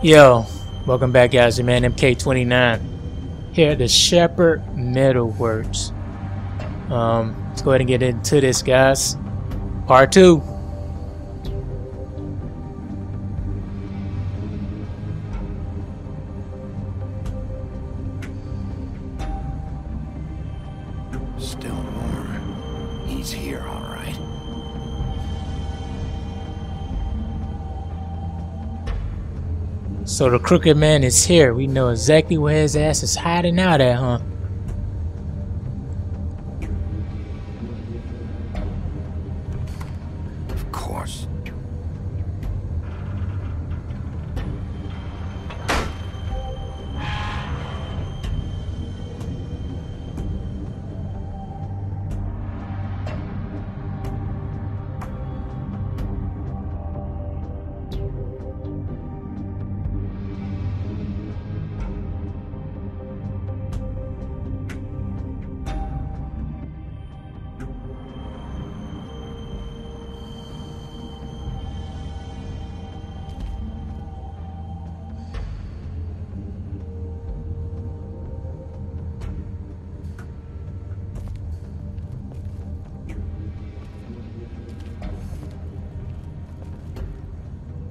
Yo, welcome back guys, your man MK29 here at the Shepherd Metalworks. Let's go ahead and get into this, guys. Part 2. Still warm. He's here, all right. So the crooked man is here. We know exactly where his ass is hiding out at, huh? Of course.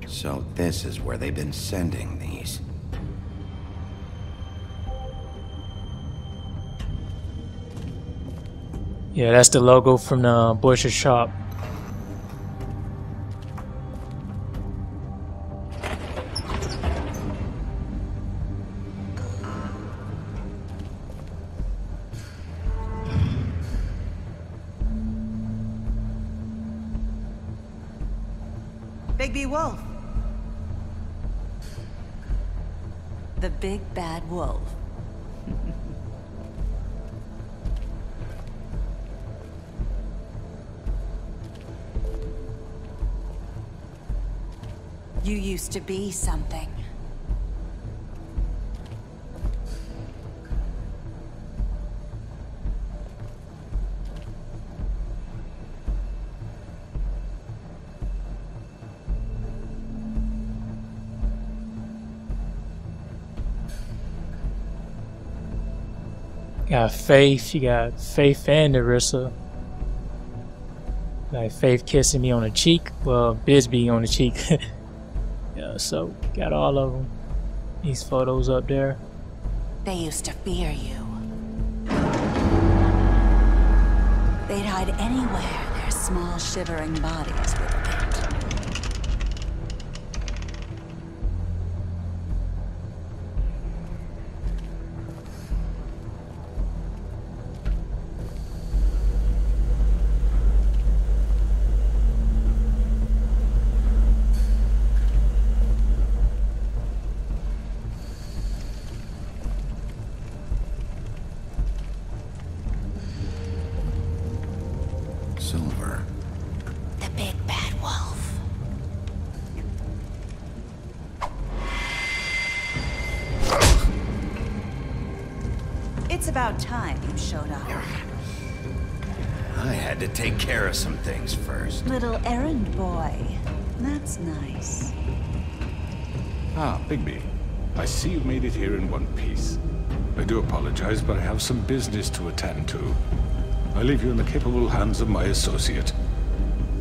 So this is where they've been sending these. Yeah, that's the logo from the butcher shop. Bigby Wolf. The big bad wolf. You used to be something. Got Faith, you got Faith and Narissa. Like Faith kissing me on the cheek, well, Bigby on the cheek. Yeah, so got all of them. These photos up there. They used to fear you. They'd hide anywhere their small shivering bodies would fit. Silver. The big bad wolf. It's about time you showed up. I had to take care of some things first. Little errand boy. That's nice. Ah, Bigby. I see you made it here in one piece. I do apologize, but I have some business to attend to. I leave you in the capable hands of my associate.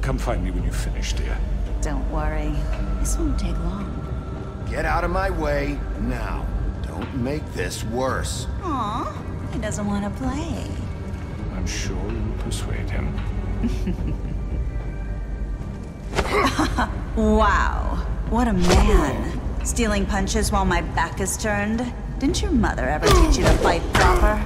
Come find me when you finish, dear. Don't worry. This won't take long. Get out of my way now. Don't make this worse. Aw, he doesn't want to play. I'm sure you'll persuade him. Wow, what a man. Stealing punches while my back is turned? Didn't your mother ever teach you to fight proper?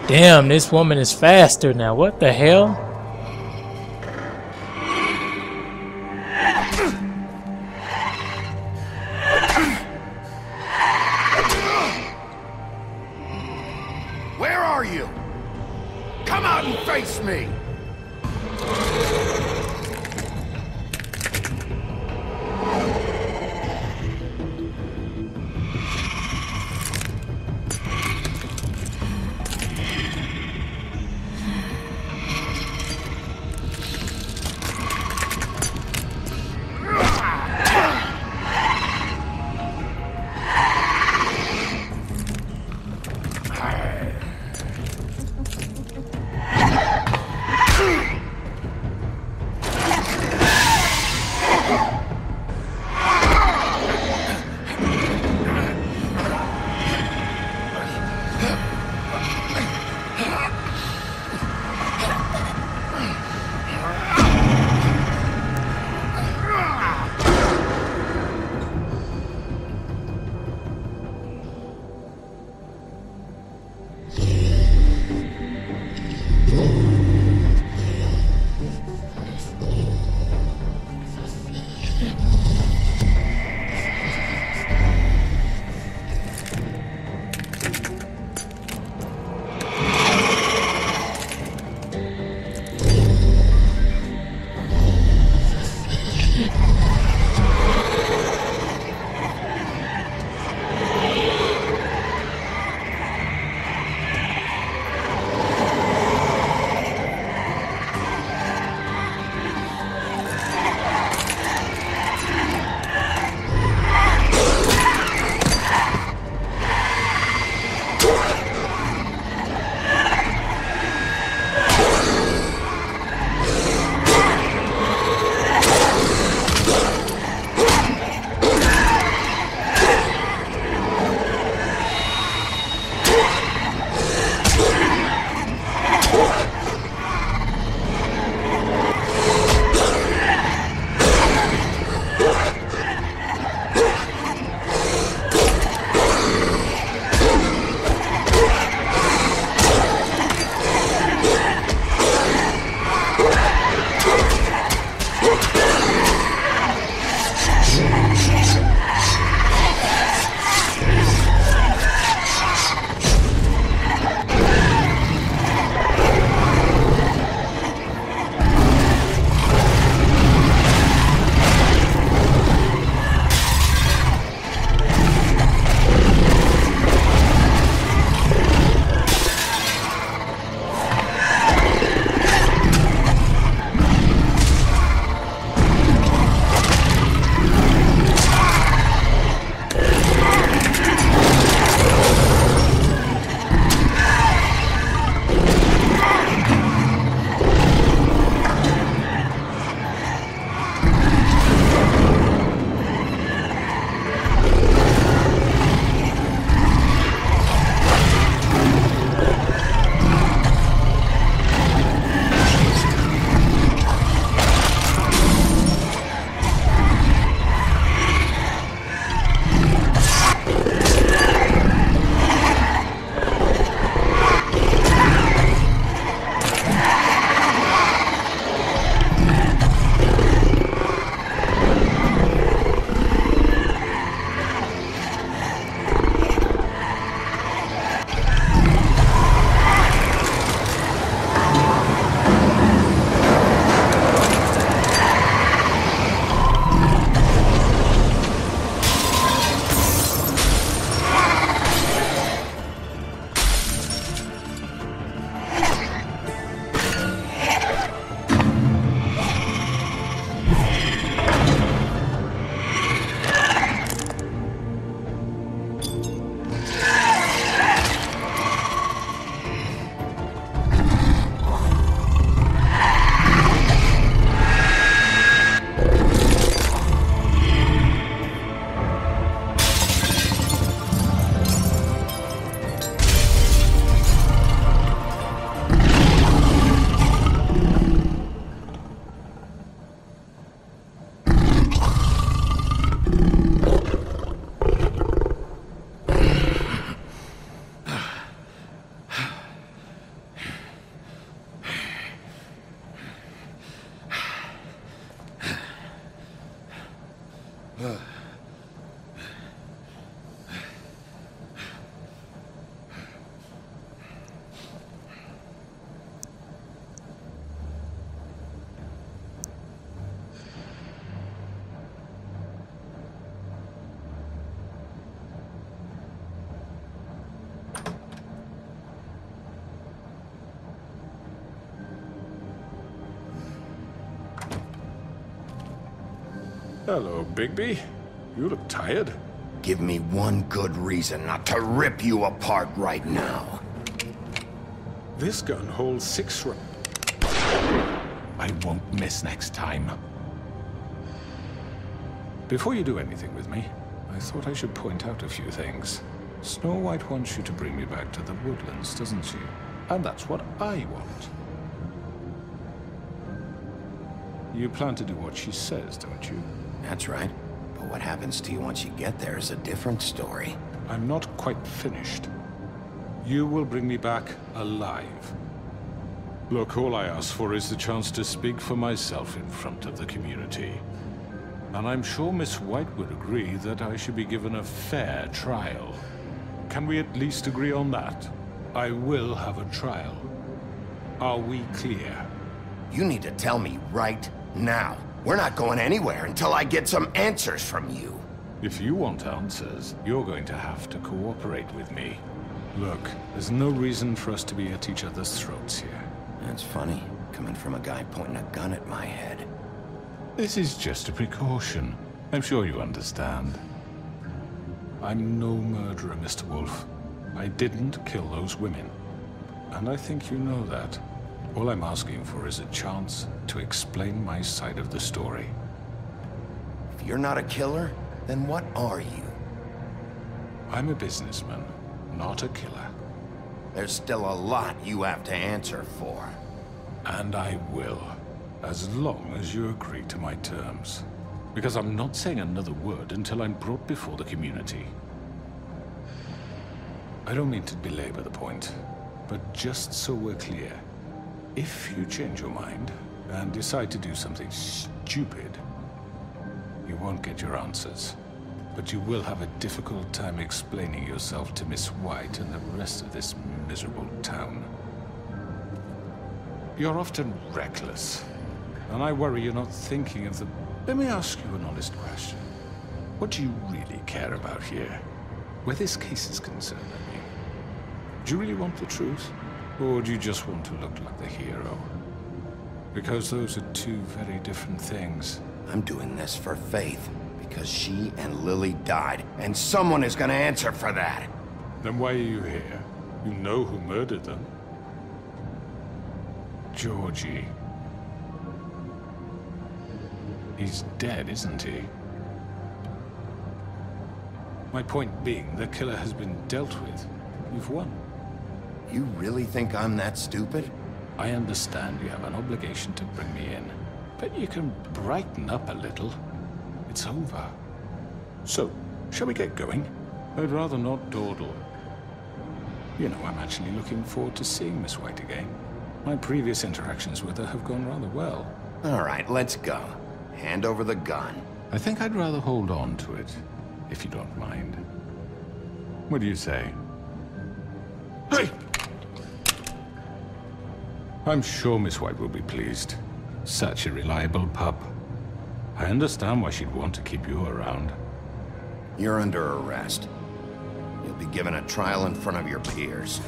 Damn, this woman is faster now. What the hell? Where are you? Come out and face me! Hello, Bigby. You look tired. Give me one good reason not to rip you apart right now. This gun holds 6 rounds. I won't miss next time. Before you do anything with me, I thought I should point out a few things. Snow White wants you to bring me back to the woodlands, doesn't she? And that's what I want. You plan to do what she says, don't you? That's right. But what happens to you once you get there is a different story. I'm not quite finished. You will bring me back alive. Look, all I ask for is the chance to speak for myself in front of the community. And I'm sure Miss White would agree that I should be given a fair trial. Can we at least agree on that? I will have a trial. Are we clear? You need to tell me right now. We're not going anywhere until I get some answers from you. If you want answers, you're going to have to cooperate with me. Look, there's no reason for us to be at each other's throats here. That's funny, coming from a guy pointing a gun at my head. This is just a precaution. I'm sure you understand. I'm no murderer, Mr. Wolf. I didn't kill those women. And I think you know that. All I'm asking for is a chance to explain my side of the story. If you're not a killer, then what are you? I'm a businessman, not a killer. There's still a lot you have to answer for. And I will, as long as you agree to my terms. Because I'm not saying another word until I'm brought before the community. I don't mean to belabor the point, but just so we're clear, if you change your mind and decide to do something stupid, you won't get your answers. But you will have a difficult time explaining yourself to Miss White and the rest of this miserable town. You're often reckless, and I worry you're not thinking of the... Let me ask you an honest question. What do you really care about here? Where this case is concerned, I mean. Do you really want the truth? Or do you just want to look like the hero? Because those are two very different things. I'm doing this for Faith, because she and Lily died, and someone is gonna answer for that. Then why are you here? You know who murdered them. Georgie. He's dead, isn't he? My point being, the killer has been dealt with. You've won. You really think I'm that stupid? I understand you have an obligation to bring me in, but you can brighten up a little. It's over. So, shall we get going? I'd rather not dawdle. You know, I'm actually looking forward to seeing Miss White again. My previous interactions with her have gone rather well. All right, let's go. Hand over the gun. I think I'd rather hold on to it, if you don't mind. What do you say? Hey! I'm sure Miss White will be pleased. Such a reliable pup. I understand why she'd want to keep you around. You're under arrest. You'll be given a trial in front of your peers.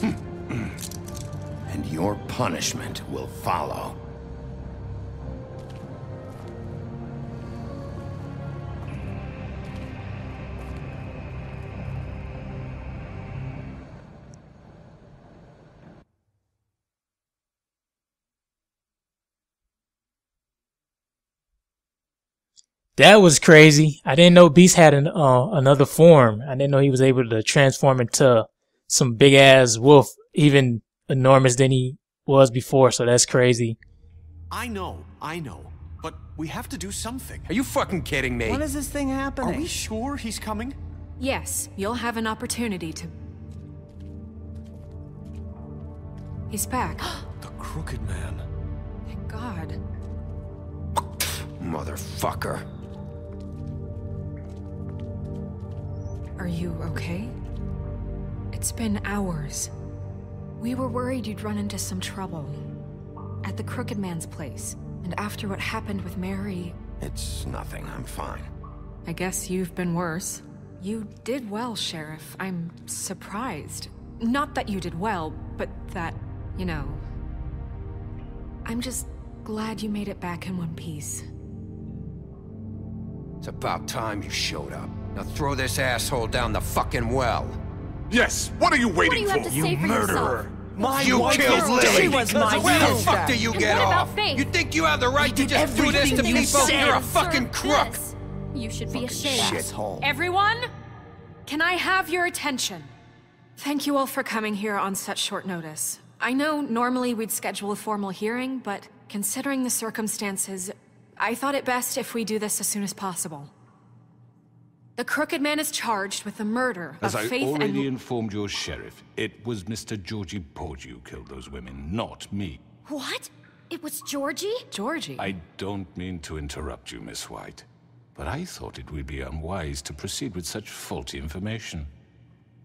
And your punishment will follow. That was crazy. I didn't know Beast had another form. I didn't know he was able to transform into some big ass wolf, even enormous than he was before. So that's crazy. I know. But we have to do something. Are you fucking kidding me? When is this thing happening? Are we sure he's coming? Yes, you'll have an opportunity to... He's back. The Crooked Man. Thank God. Motherfucker. Are you okay? It's been hours. We were worried you'd run into some trouble. At the Crooked Man's place. And after what happened with Mary... It's nothing, I'm fine. I guess you've been worse. You did well, Sheriff. I'm surprised. Not that you did well, but that, you know... I'm just glad you made it back in one piece. It's about time you showed up. Now throw this asshole down the fucking well. Yes, what are you What do waiting you have to for? say for yourself? You killed Lily! was my Where the sister. fuck do you And get what about off? Faith? You think you have the right to just do this to everything you people? said. You're a fucking Sir, crook! this. You should be ashamed. Shithole. Everyone, can I have your attention? Thank you all for coming here on such short notice. I know normally we'd schedule a formal hearing, but considering the circumstances, I thought it best if we do this as soon as possible. The Crooked Man is charged with the murder As of I Faith already and... informed your sheriff, it was Mr. Georgie Porgy who killed those women, not me. What? It was Georgie? Georgie? I don't mean to interrupt you, Miss White, but I thought it would be unwise to proceed with such faulty information.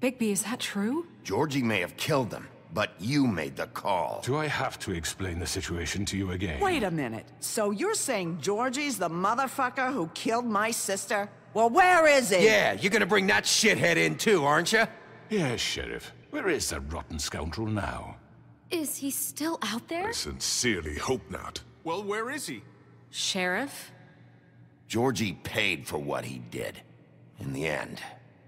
Bigby, is that true? Georgie may have killed them, but you made the call. Do I have to explain the situation to you again? Wait a minute. So you're saying Georgie's the motherfucker who killed my sister? Well, where is he? Yeah, you're gonna bring that shithead in too, aren't you? Yes, Sheriff. Where is that rotten scoundrel now? Is he still out there? Sincerely hope not. Well, where is he? Sheriff? Georgie paid for what he did. In the end,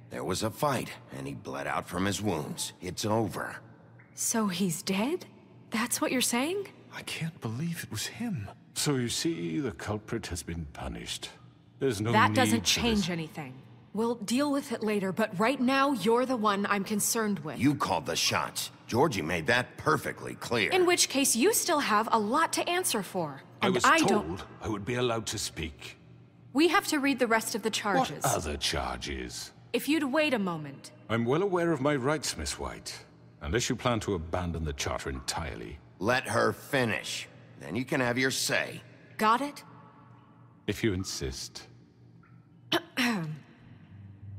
there was a fight, and he bled out from his wounds. It's over. So he's dead? That's what you're saying? I can't believe it was him. So you see, the culprit has been punished. There's no That need doesn't for change this. anything. We'll deal with it later, but right now, you're the one I'm concerned with. You called the shots. Georgie made that perfectly clear. In which case, you still have a lot to answer for. I And was don't... told I would be allowed to speak. We have to read the rest of the charges. What other charges? If you'd wait a moment. I'm well aware of my rights, Miss White. Unless you plan to abandon the charter entirely. Let her finish. Then you can have your say. Got it? If you insist.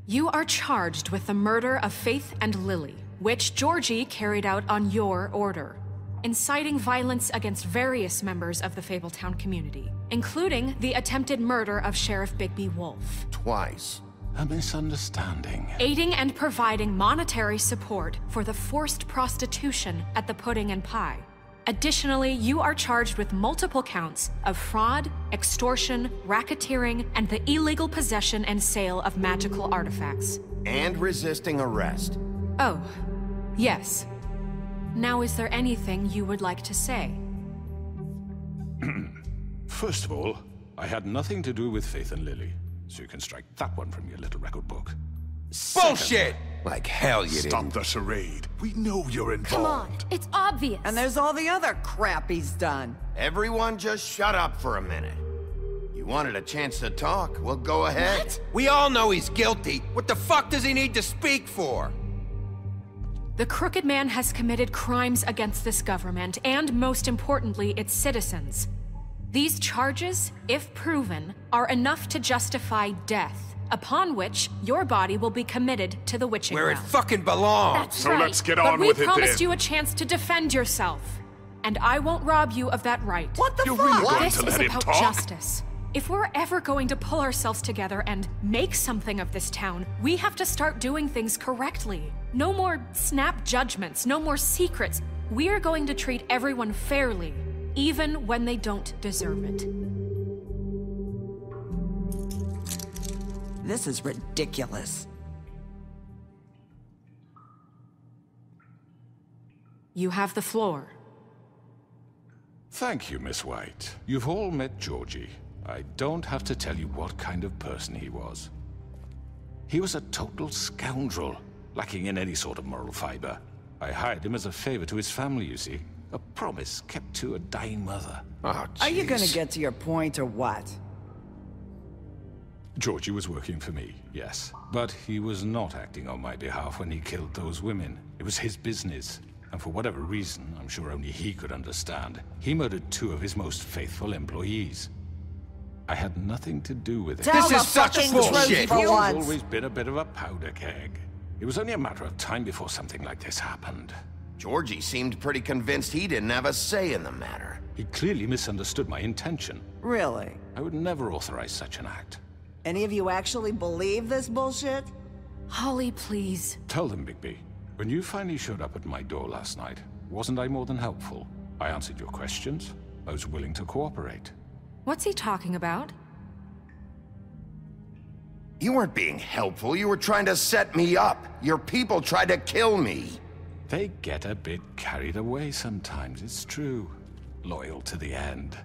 You are charged with the murder of Faith and Lily, which Georgie carried out on your order, inciting violence against various members of the Fabletown community, including the attempted murder of Sheriff Bigby Wolf. Twice. A misunderstanding. Aiding and providing monetary support for the forced prostitution at the Pudding and Pie. Additionally, you are charged with multiple counts of fraud, extortion, racketeering, and the illegal possession and sale of magical artifacts. And resisting arrest. Oh, yes. Now, is there anything you would like to say? First of all, I had nothing to do with Faith and Lily, so you can strike that one from your little record book. Bullshit! Like hell you Stop didn't. the charade. We know you're involved. Come on, it's obvious. And there's all the other crap he's done. Everyone just shut up for a minute. You wanted a chance to talk? Well, go ahead. What? We all know he's guilty. What the fuck does he need to speak for? The Crooked Man has committed crimes against this government, and most importantly, its citizens. These charges, if proven, are enough to justify death, upon which your body will be committed to the witching Where it realm. fucking belongs. That's So right. let's get But on we with it promised then. you a chance to defend yourself, and I won't rob you of that right. What the You're fuck? really going This to is let him about talk? justice. If we're ever going to pull ourselves together and make something of this town, we have to start doing things correctly. No more snap judgments, no more secrets. We are going to treat everyone fairly, even when they don't deserve it. This is ridiculous. You have the floor. Thank you, Miss White. You've all met Georgie. I don't have to tell you what kind of person he was. He was a total scoundrel, lacking in any sort of moral fiber. I hired him as a favor to his family, you see. A promise kept to a dying mother. Oh, Are you gonna jeez. get to your point or what? Georgie was working for me, yes. But he was not acting on my behalf when he killed those women. It was his business. And for whatever reason, I'm sure only he could understand, he murdered two of his most faithful employees. I had nothing to do with it. Tell This the is such fucking bullshit. truth for I've once. always been a bit of a powder keg. It was only a matter of time before something like this happened. Georgie seemed pretty convinced he didn't have a say in the matter. He clearly misunderstood my intention. Really? I would never authorize such an act. Any of you actually believe this bullshit? Holly, please. Tell them, Bigby. When you finally showed up at my door last night, wasn't I more than helpful? I answered your questions. I was willing to cooperate. What's he talking about? You weren't being helpful. You were trying to set me up. Your people tried to kill me. They get a bit carried away sometimes, it's true. Loyal to the end.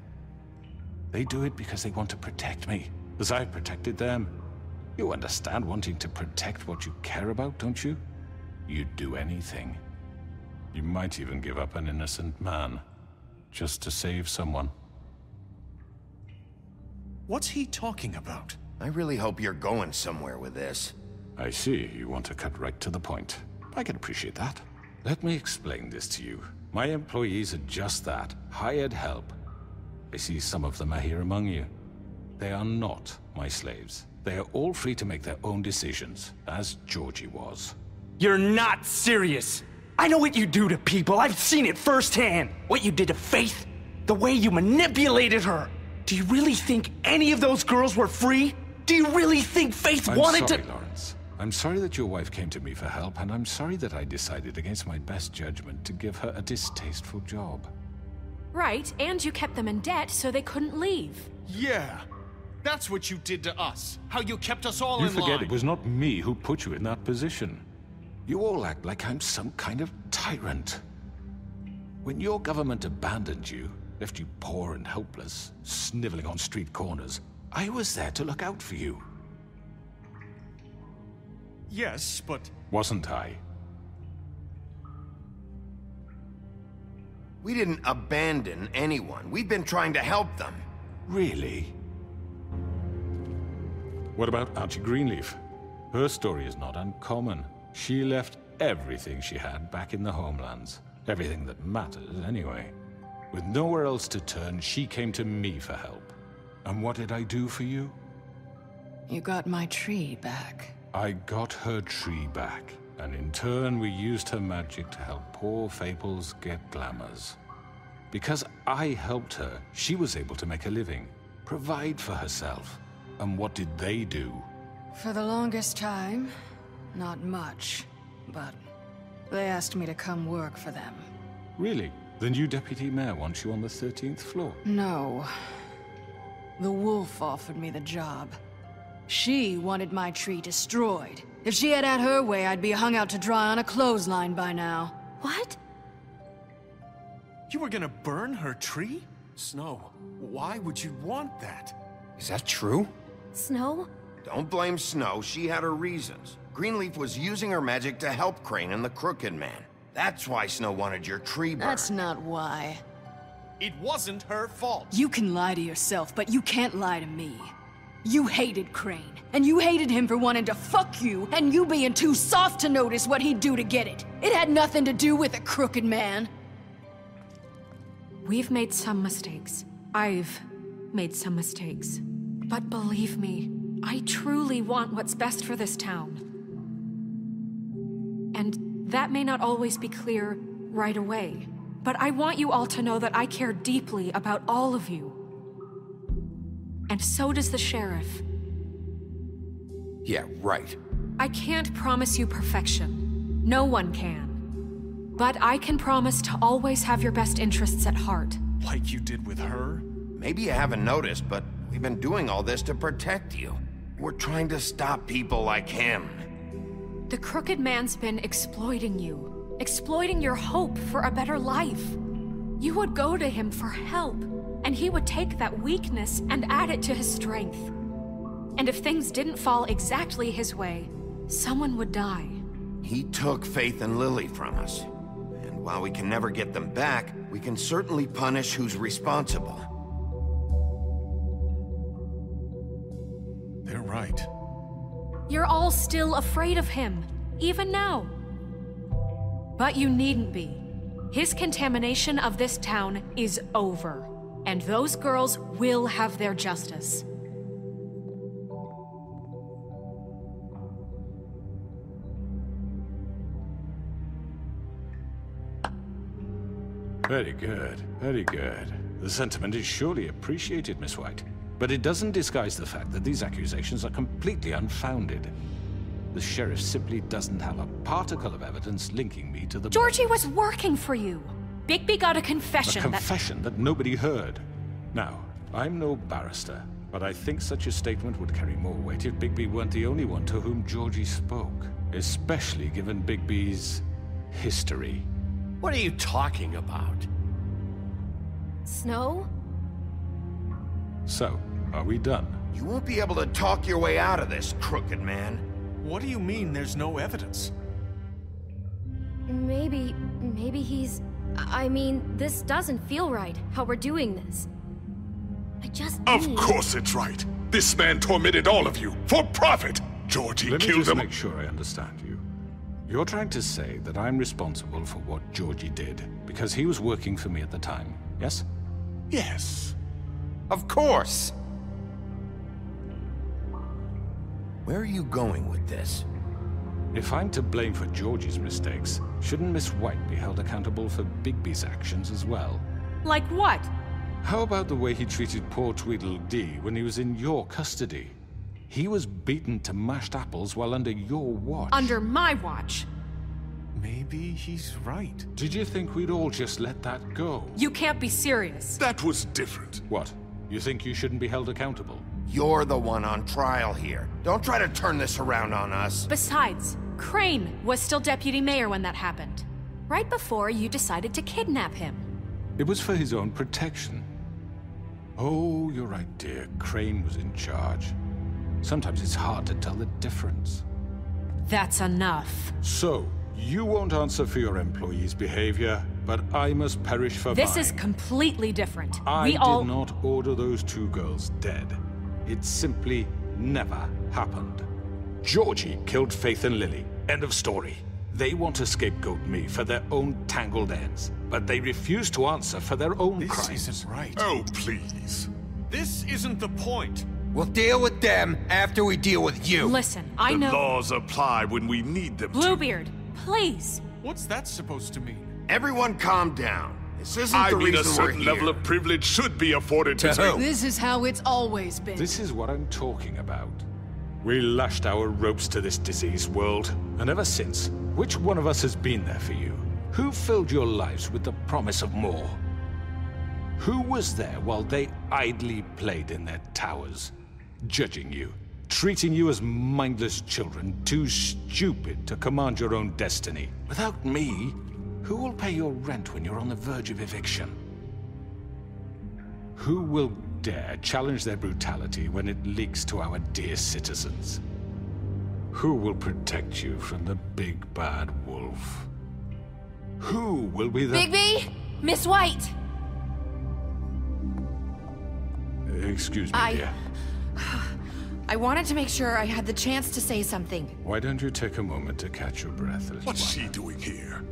They do it because they want to protect me, as I've protected them. You understand wanting to protect what you care about, don't you? You'd do anything. You might even give up an innocent man, just to save someone. What's he talking about? I really hope you're going somewhere with this. I see, you want to cut right to the point. I can appreciate that. Let me explain this to you. My employees are just that, hired help. I see some of them are here among you. They are not my slaves. They are all free to make their own decisions, as Georgie was. You're not serious. I know what you do to people. I've seen it firsthand. What you did to Faith, the way you manipulated her. Do you really think any of those girls were free? Do you really think Faith wanted to— I'm sorry, Lawrence. I'm sorry that your wife came to me for help, and I'm sorry that I decided against my best judgment to give her a distasteful job. Right, and you kept them in debt so they couldn't leave. Yeah. That's what you did to us. How you kept us all You in line. forget it was not me who put you in that position. You all act like I'm some kind of tyrant. When your government abandoned you, left you poor and helpless, sniveling on street corners, I was there to look out for you. Yes, but... Wasn't I? We didn't abandon anyone. We've been trying to help them. Really? What about Auntie Greenleaf? Her story is not uncommon. She left everything she had back in the homelands. Everything that matters, anyway. With nowhere else to turn, she came to me for help. And what did I do for you? You got my tree back. I got her tree back, and in turn we used her magic to help poor Fables get glamours. Because I helped her, she was able to make a living, provide for herself. And what did they do? For the longest time, not much, but they asked me to come work for them. Really? The new deputy mayor wants you on the 13th floor? No. The wolf offered me the job. She wanted my tree destroyed. If she had her way, I'd be hung out to dry on a clothesline by now. What? You were gonna burn her tree? Snow, why would you want that? Is that true? Snow? Don't blame Snow. She had her reasons. Greenleaf was using her magic to help Crane and the Crooked Man. That's why Snow wanted your tree burned. That's not why. It wasn't her fault. You can lie to yourself, but you can't lie to me. You hated Crane, and you hated him for wanting to fuck you, and you being too soft to notice what he'd do to get it. It had nothing to do with a crooked man. We've made some mistakes. I've made some mistakes. But believe me, I truly want what's best for this town. And that may not always be clear right away. But I want you all to know that I care deeply about all of you. And so does the sheriff. Yeah, right. I can't promise you perfection. No one can. But I can promise to always have your best interests at heart. Like you did with her? Maybe you haven't noticed, but we've been doing all this to protect you. We're trying to stop people like him. The Crooked Man's been exploiting you. Exploiting your hope for a better life. You would go to him for help, and he would take that weakness and add it to his strength. And if things didn't fall exactly his way, someone would die. He took Faith and Lily from us. And while we can never get them back, we can certainly punish who's responsible. They're right. You're all still afraid of him, even now. But you needn't be. His contamination of this town is over, and those girls will have their justice. Very good, very good. The sentiment is surely appreciated, Miss White. But it doesn't disguise the fact that these accusations are completely unfounded. The sheriff simply doesn't have a particle of evidence linking me to the... Georgie was working for you. Bigby got a confession. A confession that nobody heard. Now, I'm no barrister, but I think such a statement would carry more weight if Bigby weren't the only one to whom Georgie spoke. Especially given Bigby's history. What are you talking about? Snow? So, are we done? You won't be able to talk your way out of this, crooked man. What do you mean there's no evidence? Maybe he's... I mean, this doesn't feel right, how we're doing this. I just Of course it's right. This man tormented all of you, for profit! Georgie Let me killed just him. make sure I understand you. You're trying to say that I'm responsible for what Georgie did, because he was working for me at the time, yes? Yes. Of course! Where are you going with this? If I'm to blame for Georgie's mistakes, shouldn't Miss White be held accountable for Bigby's actions as well? Like what? How about the way he treated poor Tweedledee when he was in your custody? He was beaten to mashed apples while under your watch. Under my watch. Maybe he's right. Did you think we'd all just let that go? You can't be serious. That was different. What? You think you shouldn't be held accountable? You're the one on trial here. Don't try to turn this around on us. Besides, Crane was still deputy mayor when that happened. Right before you decided to kidnap him. It was for his own protection. Oh, you're right, dear. Crane was in charge. Sometimes it's hard to tell the difference. That's enough. So, you won't answer for your employees' behavior, but I must perish for This mine. is completely different. I did not order those two girls dead. It simply never happened. Georgie killed Faith and Lily. End of story. They want to scapegoat me for their own tangled ends, but they refuse to answer for their own crimes. This isn't right. Oh, please. This isn't the point. We'll deal with them after we deal with you. Listen, I know... The laws apply when we need them Bluebeard, please. What's that supposed to mean? Everyone calm down. This isn't I the mean, a reason we're certain here. level of privilege should be afforded To to... who? This is how it's always been. This is what I'm talking about. We lashed our ropes to this diseased world, and ever since, which one of us has been there for you? Who filled your lives with the promise of more? Who was there while they idly played in their towers, judging you, treating you as mindless children, too stupid to command your own destiny? Without me, who will pay your rent when you're on the verge of eviction? Who will dare challenge their brutality when it leaks to our dear citizens? Who will protect you from the big bad wolf? Who will be the... Bigby! Miss White! Excuse me, dear. I wanted to make sure I had the chance to say something. Why don't you take a moment to catch your breath, little What's one? she doing here?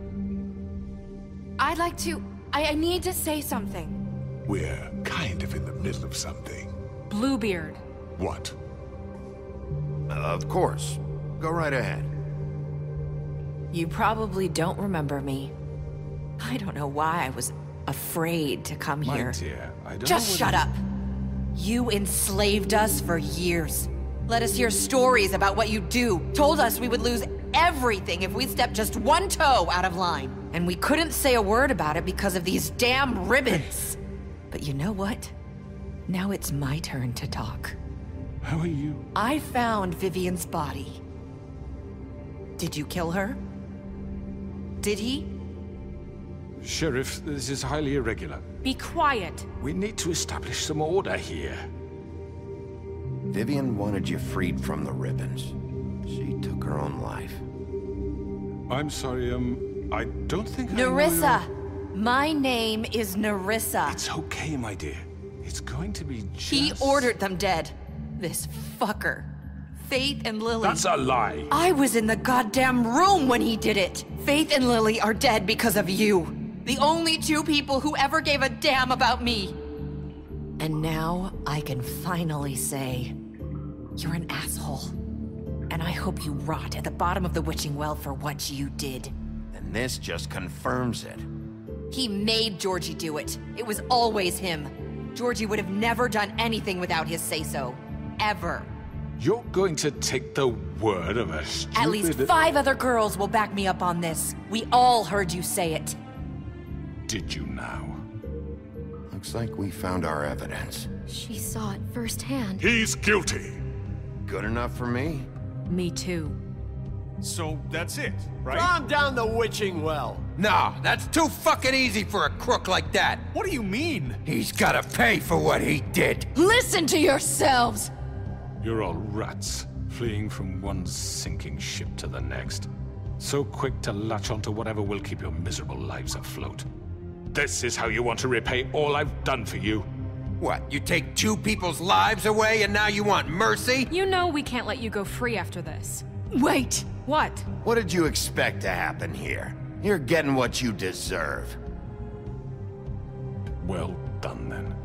I'd like to... I need to say something. We're kind of in the middle of something. Bluebeard. What? Of course. Go right ahead. You probably don't remember me. I don't know why I was afraid to come My here. dear, I don't Just know shut up. You enslaved us for years. Let us hear stories about what you do. Told us we would lose everything if we stepped just one toe out of line. And we couldn't say a word about it because of these damn ribbons. But you know what? Now it's my turn to talk. How are you? I found Vivian's body. Did you kill her? Did he? Sheriff, this is highly irregular. Be quiet. We need to establish some order here. Vivian wanted you freed from the ribbons. She took her own life. I'm sorry, I don't think Nerissa! My name is Nerissa. It's okay, my dear. It's going to be just... He ordered them dead. This fucker. Faith and Lily. That's a lie. I was in the goddamn room when he did it. Faith and Lily are dead because of you. The only two people who ever gave a damn about me. And now I can finally say, you're an asshole. And I hope you rot at the bottom of the witching well for what you did. And this just confirms it. He made Georgie do it. It was always him. Georgie would have never done anything without his say-so. Ever. You're going to take the word of a stupid... At least 5 other girls will back me up on this. We all heard you say it. Did you now? Looks like we found our evidence. She saw it firsthand. He's guilty. Good enough for me? Me too. So that's it, right? Calm down the witching well. No, that's too fucking easy for a crook like that. What do you mean? He's gotta pay for what he did. Listen to yourselves! You're all rats, fleeing from one sinking ship to the next. So quick to latch onto whatever will keep your miserable lives afloat. This is how you want to repay all I've done for you? What, you take 2 people's lives away and now you want mercy? You know we can't let you go free after this. Wait! What? What did you expect to happen here? You're getting what you deserve. Well done, then.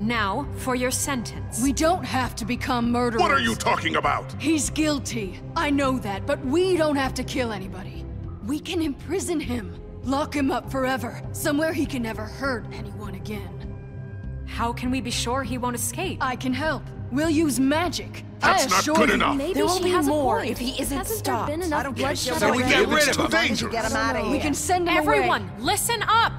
Now, for your sentence. We don't have to become murderers. What are you talking about? He's guilty. I know that, but we don't have to kill anybody. We can imprison him. Lock him up forever. Somewhere he can never hurt anyone again. How can we be sure he won't escape? I can help. We'll use magic. That's not good enough. There will be more if he isn't stopped. I don't care. So we get rid of him. Dangerous. Get him out of here. We can send him Everyone, away. listen up!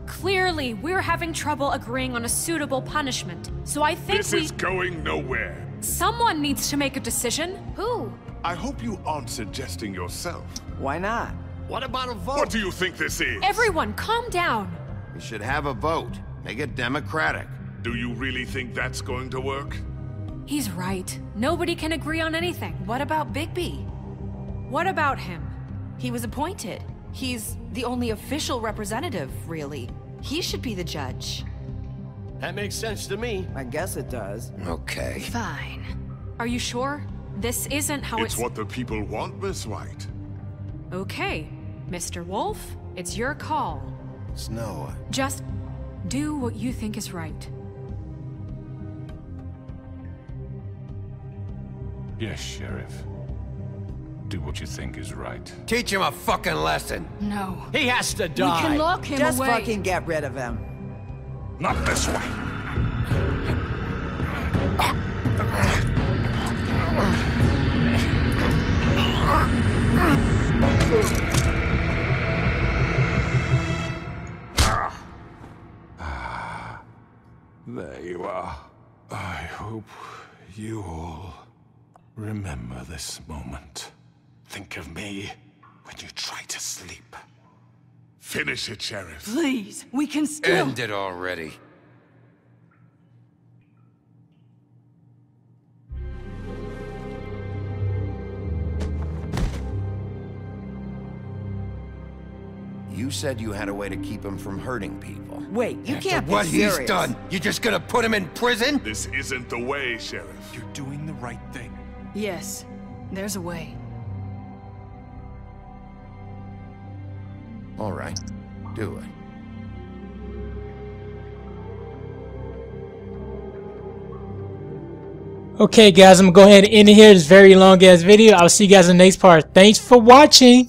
Clearly, we're having trouble agreeing on a suitable punishment, so I think This is going nowhere. Someone needs to make a decision. Who? I hope you aren't suggesting yourself. Why not? What about a vote? What do you think this is? Everyone, calm down. We should have a vote. Make it democratic. Do you really think that's going to work? He's right. Nobody can agree on anything. What about Bigby? What about him? He was appointed. He's the only official representative, really. He should be the judge. That makes sense to me. I guess it does. Okay. Fine. Are you sure? This isn't how It's what the people want, Miss White. Okay, Mr. Wolf, it's your call. Snow. Just do what you think is right. Yes, Sheriff. Do what you think is right. Teach him a fucking lesson. No. He has to die. We can lock him Just away. fucking get rid of him. Not this way. There you are. I hope you all remember this moment. Think of me when you try to sleep. Finish it, Sheriff. Please, we can still... End it already. You said you had a way to keep him from hurting people. Wait, you can't be What serious. he's done, you just gonna put him in prison? This isn't the way, Sheriff. You're doing the right thing. Yes, there's a way. All right. Do it. Okay, guys, I'm gonna go ahead and end it here. This very long ass video. I'll see you guys in the next part. Thanks for watching.